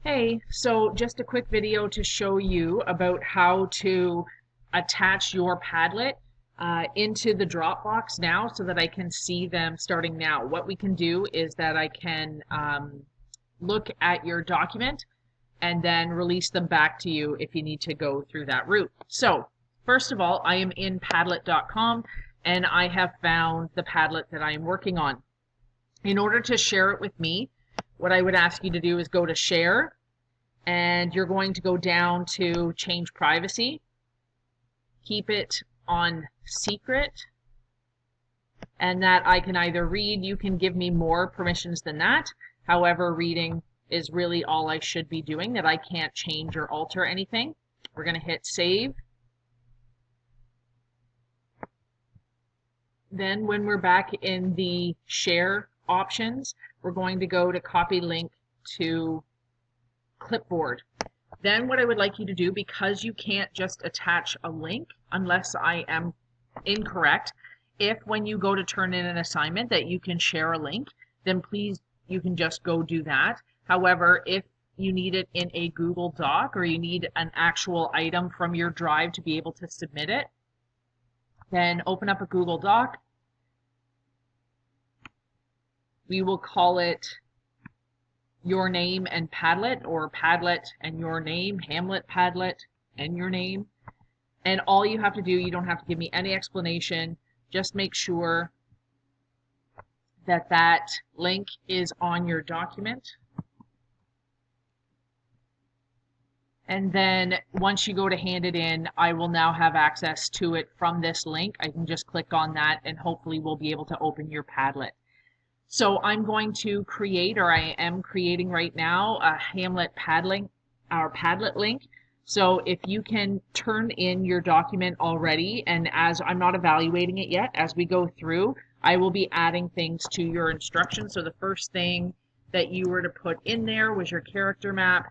Hey, so just a quick video to show you about how to attach your Padlet into the Dropbox now so that I can see them starting now. What we can do is that I can look at your document and then release them back to you if you need to go through that route. So first of all, I am in Padlet.com and I have found the Padlet that I am working on. In order to share it with me, what I would ask you to do is go to Share, and you're going to go down to Change Privacy, keep it on Secret, and that I can either read. You can give me more permissions than that. However, reading is really all I should be doing, that I can't change or alter anything. We're going to hit Save. Then when we're back in the Share options, we're going to go to Copy Link to Clipboard. Then what I would like you to do, because you can't just attach a link unless I am incorrect, if when you go to turn in an assignment that you can share a link, then please, you can just go do that. However, if you need it in a Google Doc or you need an actual item from your drive to be able to submit it, then open up a Google Doc. We will call it Your Name and Padlet, or Padlet and Your Name, Hamlet, Padlet and Your Name. And all you have to do, you don't have to give me any explanation, just make sure that that link is on your document. And then once you go to hand it in, I will now have access to it from this link. I can just click on that and hopefully we'll be able to open your Padlet. So I'm going to create, or I am creating right now, a Hamlet Padlet link. So if you can turn in your document already, and as I'm not evaluating it yet, as we go through, I will be adding things to your instructions. So the first thing that you were to put in there was your character map,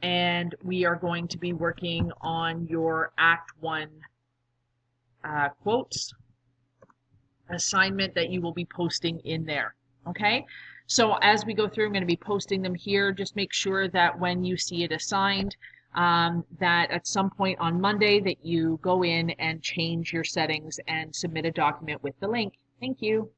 and we are going to be working on your Act 1 quotes assignment that you will be posting in there. Okay, so as we go through, I'm going to be posting them here. Just make sure that when you see it assigned, that at some point on Monday that you go in and change your settings and submit a document with the link. Thank you.